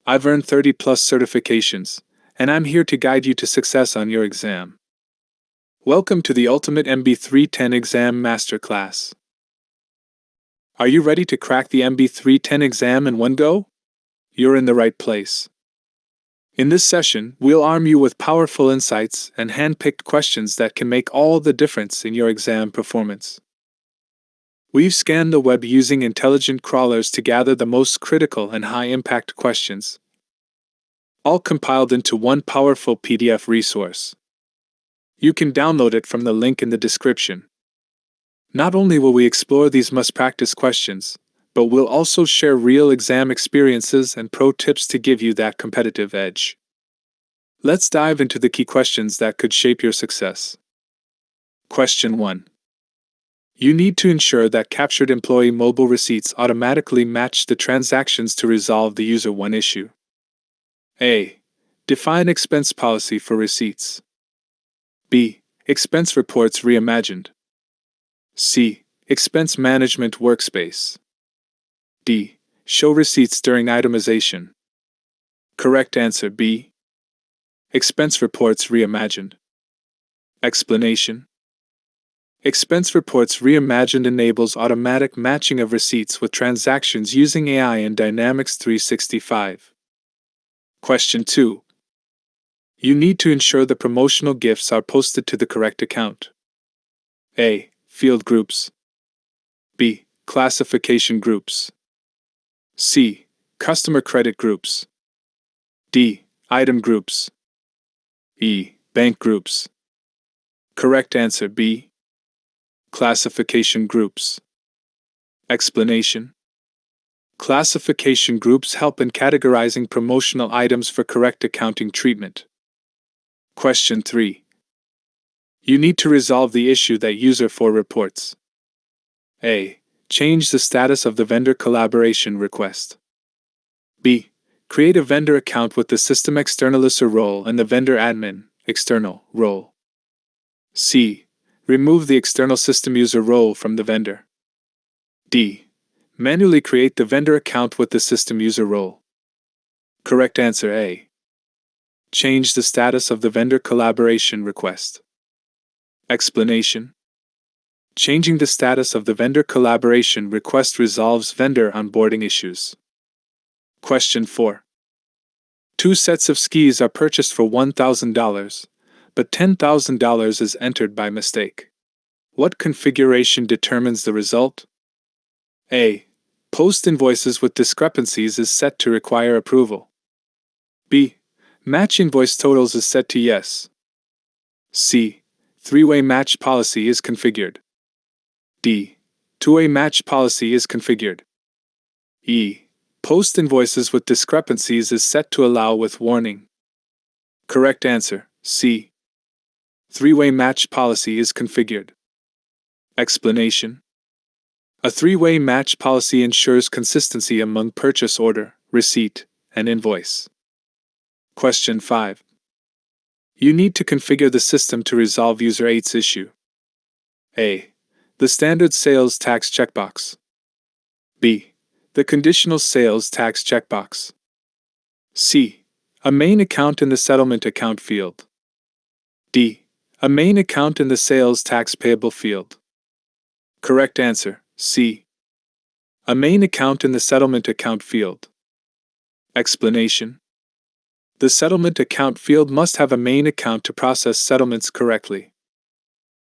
I've earned 30 plus certifications, and I'm here to guide you to success on your exam. Welcome to the Ultimate MB-310 Exam Masterclass. Are you ready to crack the MB-310 exam in one go? You're in the right place. In this session, we'll arm you with powerful insights and hand-picked questions that can make all the difference in your exam performance. We've scanned the web using intelligent crawlers to gather the most critical and high-impact questions, all compiled into one powerful PDF resource. You can download it from the link in the description. Not only will we explore these must-practice questions, but we'll also share real exam experiences and pro tips to give you that competitive edge. Let's dive into the key questions that could shape your success. Question 1. You need to ensure that captured employee mobile receipts automatically match the transactions to resolve the user 1 issue. A. Define expense policy for receipts. B. Expense reports reimagined. C. Expense management workspace. D. Show receipts during itemization. Correct answer B. Expense reports reimagined. Explanation. Expense reports reimagined enables automatic matching of receipts with transactions using AI in Dynamics 365. Question 2. You need to ensure the promotional gifts are posted to the correct account. A. Field groups. B. Classification groups. C. Customer credit groups. D. Item groups. E. Bank groups. Correct answer B. Classification groups. Explanation. Classification groups help in categorizing promotional items for correct accounting treatment. Question 3. You need to resolve the issue that user 4 reports. A. Change the status of the vendor collaboration request. B. Create a vendor account with the system externalizer role and the vendor admin external role. C. Remove the external system user role from the vendor. D. Manually create the vendor account with the system user role. Correct answer A. Change the status of the vendor collaboration request. Explanation. Changing the status of the vendor collaboration request resolves vendor onboarding issues. Question 4. 2 sets of skis are purchased for $1,000, but $10,000 is entered by mistake. What configuration determines the result? A. Post invoices with discrepancies is set to require approval. B. Match invoice totals is set to yes. C. 3-way match policy is configured. D. 2-way match policy is configured. E. Post invoices with discrepancies is set to allow with warning. Correct answer C. 3-way match policy is configured. Explanation. A 3-way match policy ensures consistency among purchase order, receipt, and invoice. Question 5. You need to configure the system to resolve user 8's issue. A. The standard sales tax checkbox. B. The conditional sales tax checkbox. C. A main account in the settlement account field. D. A main account in the sales tax payable field. Correct answer C. A main account in the settlement account field. Explanation. The settlement account field must have a main account to process settlements correctly.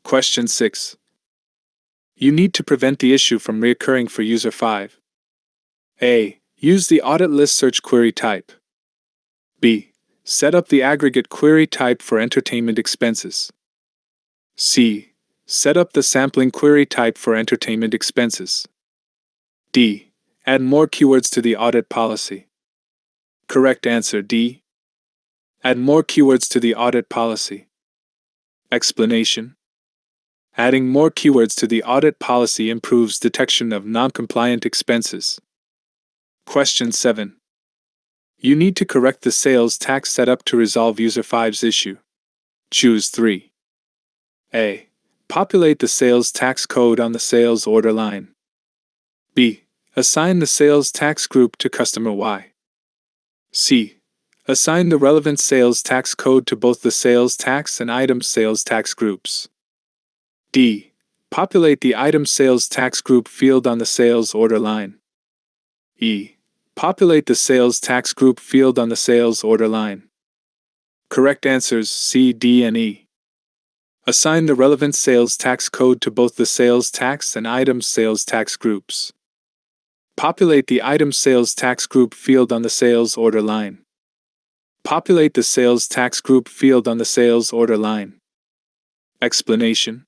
Question 6. You need to prevent the issue from reoccurring for user 5. A. Use the audit list search query type. B. Set up the aggregate query type for entertainment expenses. C. Set up the sampling query type for entertainment expenses. D. Add more keywords to the audit policy. Correct answer D. Add more keywords to the audit policy. Explanation. Adding more keywords to the audit policy improves detection of non-compliant expenses. Question 7. You need to correct the sales tax setup to resolve user 5's issue. Choose 3. A. Populate the sales tax code on the sales order line. B. Assign the sales tax group to customer Y. C. Assign the relevant sales tax code to both the sales tax and item sales tax groups. D. Populate the item sales tax group field on the sales order line. E. Populate the sales tax group field on the sales order line. Correct answers C, D, and E. Assign the relevant sales tax code to both the sales tax and item sales tax groups. Populate the item sales tax group field on the sales order line. Populate the sales tax group field on the sales order line. Explanation.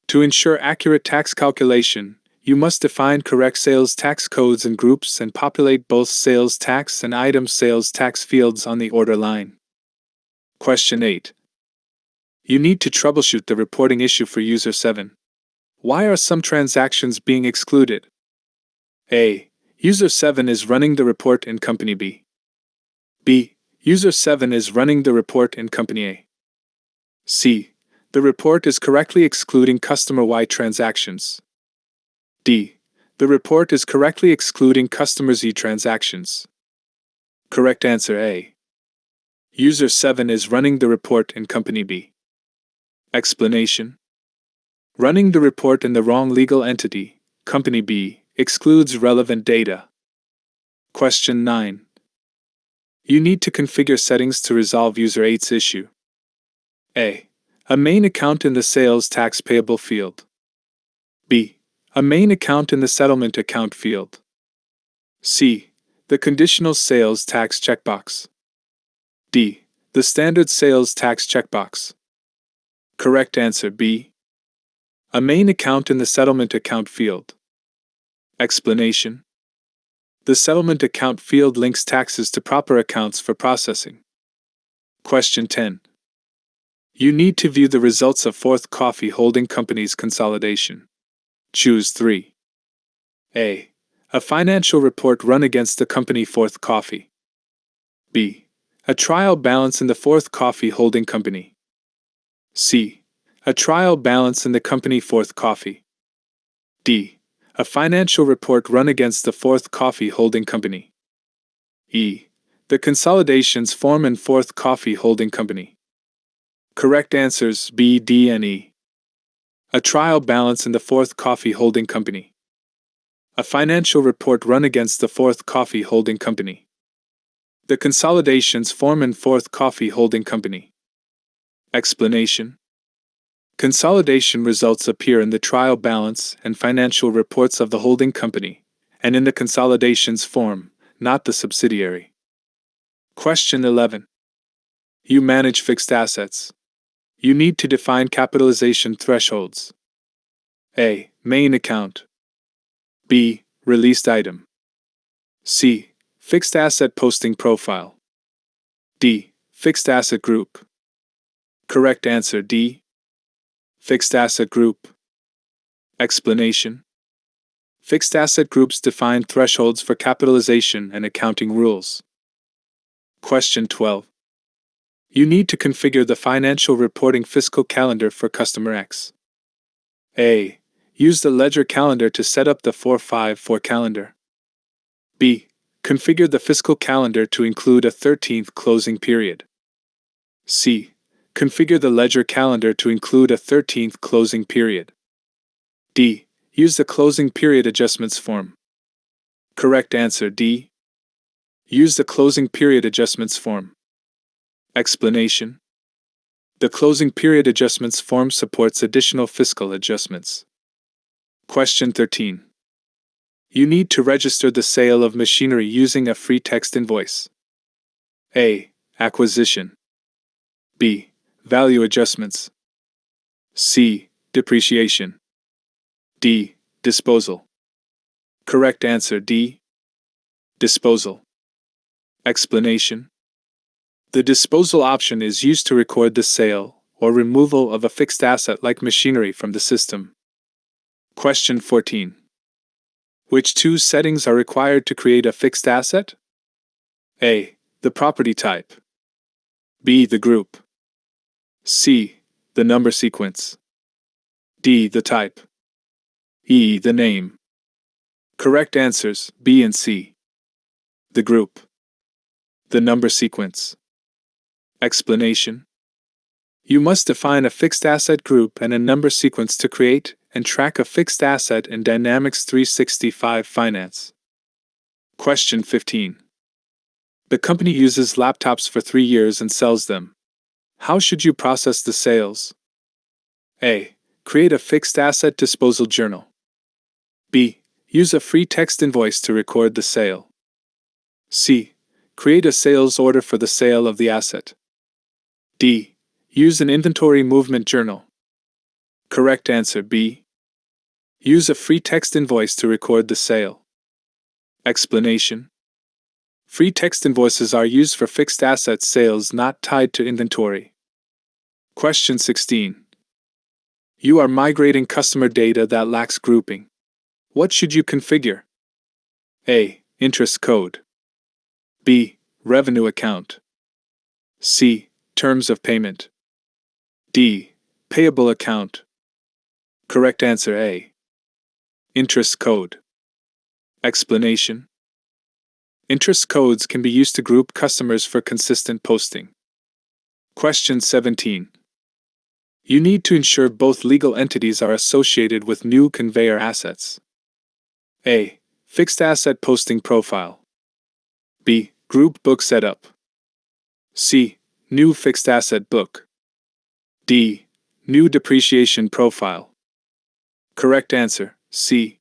To ensure accurate tax calculation, you must define correct sales tax codes and groups and populate both sales tax and item sales tax fields on the order line. Question 8. You need to troubleshoot the reporting issue for user 7. Why are some transactions being excluded? A. User 7 is running the report in Company B. B. User 7 is running the report in Company A. C. The report is correctly excluding customer Y transactions. D. The report is correctly excluding customer Z transactions. Correct answer A. User 7 is running the report in Company B. Explanation. Running the report in the wrong legal entity, Company B, excludes relevant data. Question 9. You need to configure settings to resolve user 8's issue. A. A main account in the sales tax payable field. B. A main account in the settlement account field. C. The conditional sales tax checkbox. D. The standard sales tax checkbox. Correct answer B. A main account in the settlement account field. Explanation. The settlement account field links taxes to proper accounts for processing. Question 10. You need to view the results of Fourth Coffee Holding Company's consolidation. Choose 3. A. A financial report run against the company Fourth Coffee. B. A trial balance in the Fourth Coffee Holding Company. C. A trial balance in the company Fourth Coffee. D. A financial report run against the Fourth Coffee Holding Company. E. The consolidations form in Fourth Coffee Holding Company. Correct answers B, D, and E. A trial balance in the Fourth Coffee Holding Company. A financial report run against the Fourth Coffee Holding Company. The consolidations form in Fourth Coffee Holding Company. Explanation. Consolidation results appear in the trial balance and financial reports of the holding company, and in the consolidations form, not the subsidiary. Question 11. You manage fixed assets. You need to define capitalization thresholds. A. Main account. B. Released item. C. Fixed asset posting profile. D. Fixed asset group. Correct answer D. Fixed asset group. Explanation. Fixed asset groups define thresholds for capitalization and accounting rules. Question 12. You need to configure the financial reporting fiscal calendar for customer X. A. Use the ledger calendar to set up the 454 calendar. B. Configure the fiscal calendar to include a 13th closing period. C. Configure the ledger calendar to include a 13th closing period. D. Use the closing period adjustments form. Correct answer D. Use the closing period adjustments form. Explanation. The closing period adjustments form supports additional fiscal adjustments. Question 13. You need to register the sale of machinery using a free text invoice. A. Acquisition. B. Value adjustments. C. Depreciation. D. Disposal. Correct answer D. Disposal. Explanation. The disposal option is used to record the sale or removal of a fixed asset like machinery from the system. Question 14. Which two settings are required to create a fixed asset? A. The property type. B. The group. C. The number sequence. D. The type. E. The name. Correct answers B and C. The group. The number sequence. Explanation. You must define a fixed asset group and a number sequence to create and track a fixed asset in Dynamics 365 Finance. Question 15. The company uses laptops for 3 years and sells them. How should you process the sales? A. Create a fixed asset disposal journal. B. Use a free text invoice to record the sale. C. Create a sales order for the sale of the asset. D. Use an inventory movement journal. Correct answer B. Use a free text invoice to record the sale. Explanation. Free text invoices are used for fixed asset sales not tied to inventory. Question 16. You are migrating customer data that lacks grouping. What should you configure? A. Interest code. B. Revenue account. C. Terms of payment. D. Payable account. Correct answer A. Interest code. Explanation. Interest codes can be used to group customers for consistent posting. Question 17. You need to ensure both legal entities are associated with new conveyor assets. A. Fixed asset posting profile. B. Group book setup. C. New fixed asset book. D. New depreciation profile. Correct answer C.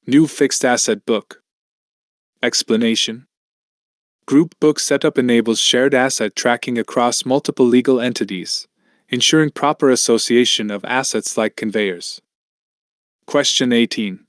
New fixed asset book. Explanation. Group book setup enables shared asset tracking across multiple legal entities, ensuring proper association of assets like conveyors. Question 18.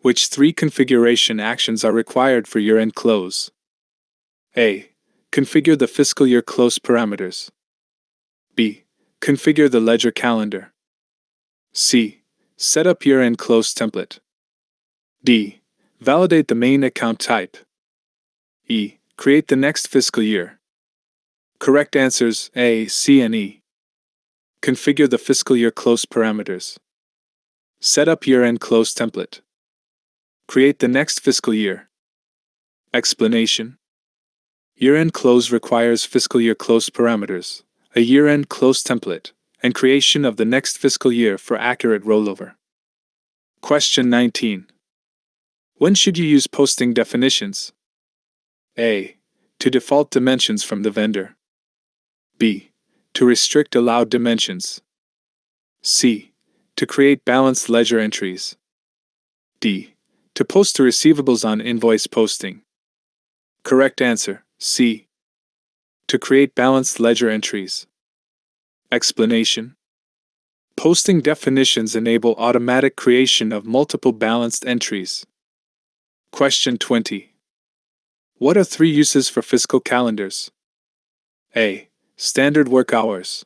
Which 3 configuration actions are required for year-end close? A. Configure the fiscal year close parameters. B. Configure the ledger calendar. C. Set up year-end close template. D. Validate the main account type. E. Create the next fiscal year. Correct answers A, C, and E. Configure the fiscal year close parameters. Set up year-end close template. Create the next fiscal year. Explanation. Year-end close requires fiscal year close parameters, a year-end close template, and creation of the next fiscal year for accurate rollover. Question 19. When should you use posting definitions? A. To default dimensions from the vendor. B. To restrict allowed dimensions. C. To create balanced ledger entries. D. To post to receivables on invoice posting. Correct answer C. To create balanced ledger entries. Explanation. Posting definitions enable automatic creation of multiple balanced entries. Question 20. What are 3 uses for fiscal calendars? A. Standard work hours.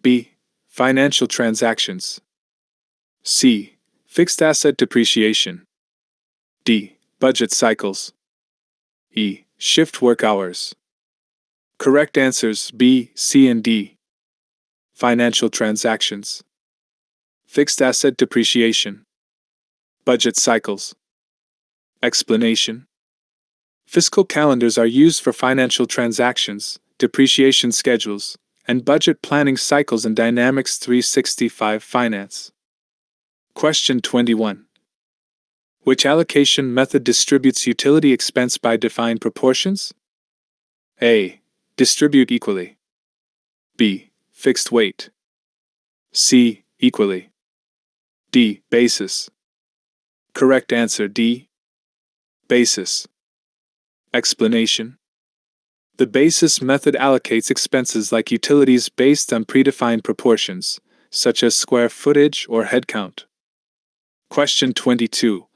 B. Financial transactions. C. Fixed asset depreciation. D. Budget cycles. E. Shift work hours. Correct answers B, C, and D. Financial transactions. Fixed asset depreciation. Budget cycles. Explanation. Fiscal calendars are used for financial transactions, depreciation schedules, and budget planning cycles in Dynamics 365 Finance. Question 21. Which allocation method distributes utility expense by defined proportions? A. Distribute equally. B. Fixed weight. C. Equally. D. Basis. Correct answer D. Basis. Explanation. The basis method allocates expenses like utilities based on predefined proportions, such as square footage or headcount. Question 22.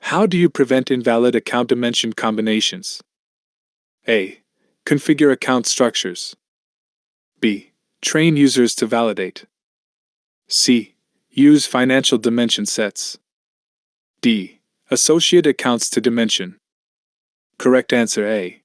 How do you prevent invalid account dimension combinations? A. Configure account structures. B. Train users to validate. C. Use financial dimension sets. D. Associate accounts to dimension. Correct answer A.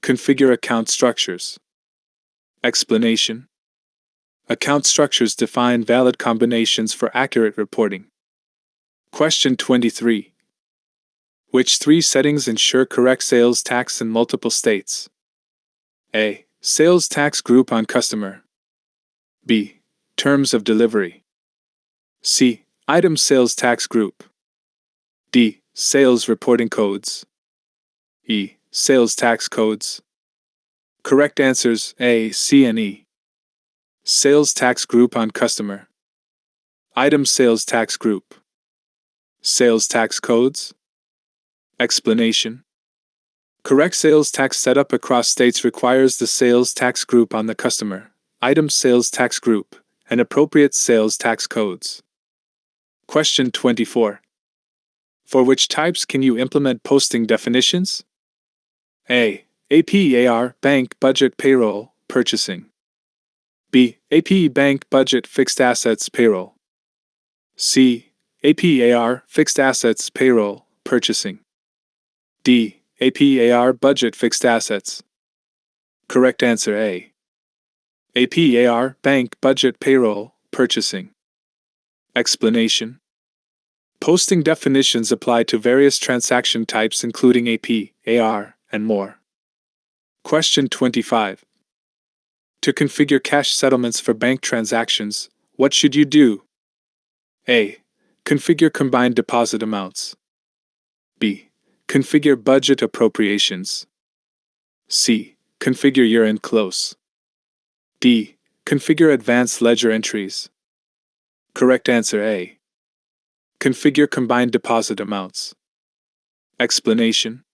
Configure account structures. Explanation. Account structures define valid combinations for accurate reporting. Question 23. Which three settings ensure correct sales tax in multiple states? A. Sales tax group on customer. B. Terms of delivery. C. Item sales tax group. D. Sales reporting codes. E. Sales tax codes. Correct answers A, C, and E. Sales tax group on customer. Item sales tax group. Sales tax codes. Explanation. Correct sales tax setup across states requires the sales tax group on the customer, item sales tax group, and appropriate sales tax codes. Question 24. For which types can you implement posting definitions? A. AP/AR, bank, budget, payroll, purchasing. B. AP, bank, budget, fixed assets, payroll. C. AP/AR, fixed assets, payroll, purchasing. D. AP/AR, budget, fixed assets. Correct answer A. AP/AR, bank, budget, payroll, purchasing. Explanation. Posting definitions apply to various transaction types including AP, AR, and more. Question 25. To configure cash settlements for bank transactions, what should you do? A. Configure combined deposit amounts. B. Configure budget appropriations. C. Configure year-end close. D. Configure advanced ledger entries. Correct answer A. Configure combined deposit amounts. Explanation.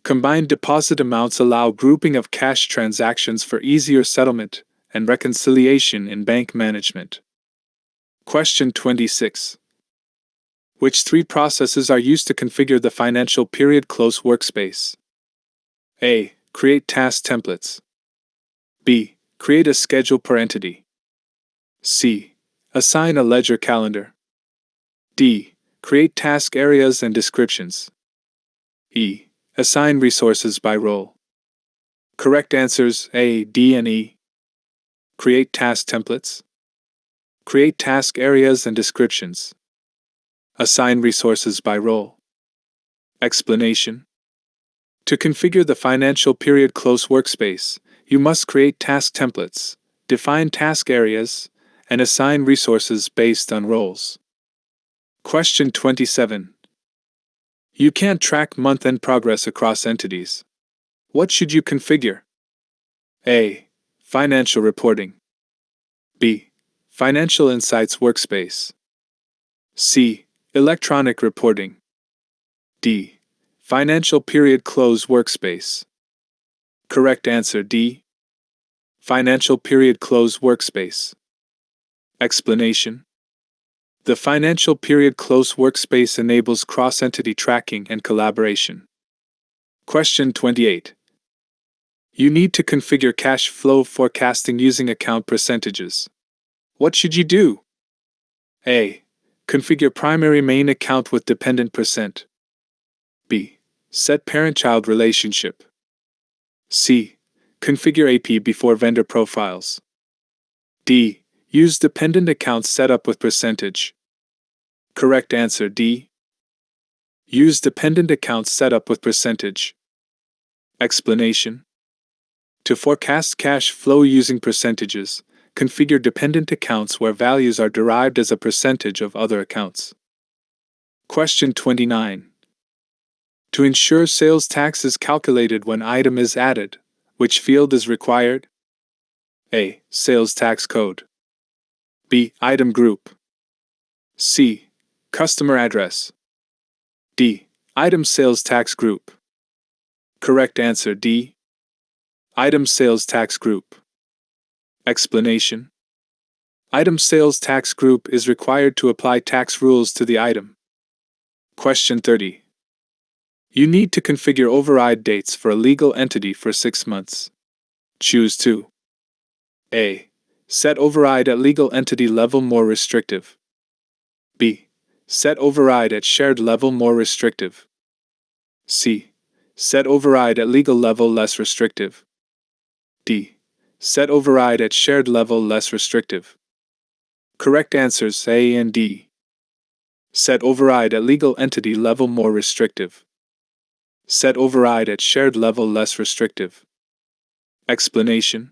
Combined deposit amounts allow grouping of cash transactions for easier settlement and reconciliation in bank management. Question 26. Which three processes are used to configure the financial period close workspace? A. Create task templates. B. Create a schedule per entity. C. Assign a ledger calendar. D. Create task areas and descriptions. E. Assign resources by role. Correct answers A, D, and E. Create task templates. Create task areas and descriptions. Assign resources by role. Explanation. To configure the financial period close workspace, you must create task templates, define task areas, and assign resources based on roles. Question 27. You can't track month-end progress across entities. What should you configure? A. Financial reporting. B. Financial Insights Workspace. C. Electronic reporting. D. Financial Period Close Workspace. Correct answer D. Financial Period Close Workspace. Explanation. The Financial Period Close Workspace enables cross-entity tracking and collaboration. Question 28. You need to configure cash flow forecasting using account percentages. What should you do? A. Configure primary main account with dependent percent. B. Set parent-child relationship. C. Configure AP before vendor profiles. D. Use dependent account setup with percentage. Correct answer D. Use dependent account setup with percentage. Explanation. To forecast cash flow using percentages, configure dependent accounts where values are derived as a percentage of other accounts. Question 29. To ensure sales tax is calculated when item is added, which field is required? A. Sales tax code. B. Item group. C. Customer address. D. Item sales tax group. Correct answer D. Item sales tax group. Explanation. Item sales tax group is required to apply tax rules to the item. Question 30. You need to configure override dates for a legal entity for 6 months. Choose 2. A. Set override at legal entity level more restrictive. B. Set override at shared level more restrictive. C. Set override at legal level less restrictive. D. Set override at shared level less restrictive. Correct answers A and D. Set override at legal entity level more restrictive. Set override at shared level less restrictive. Explanation: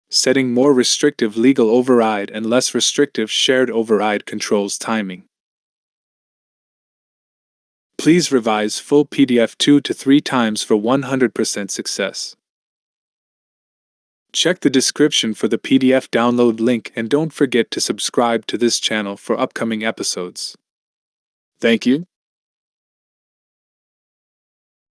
setting more restrictive legal override and less restrictive shared override controls timing. Please revise full PDF 2 to 3 times for 100% success. Check the description for the PDF download link and don't forget to subscribe to this channel for upcoming episodes. Thank you.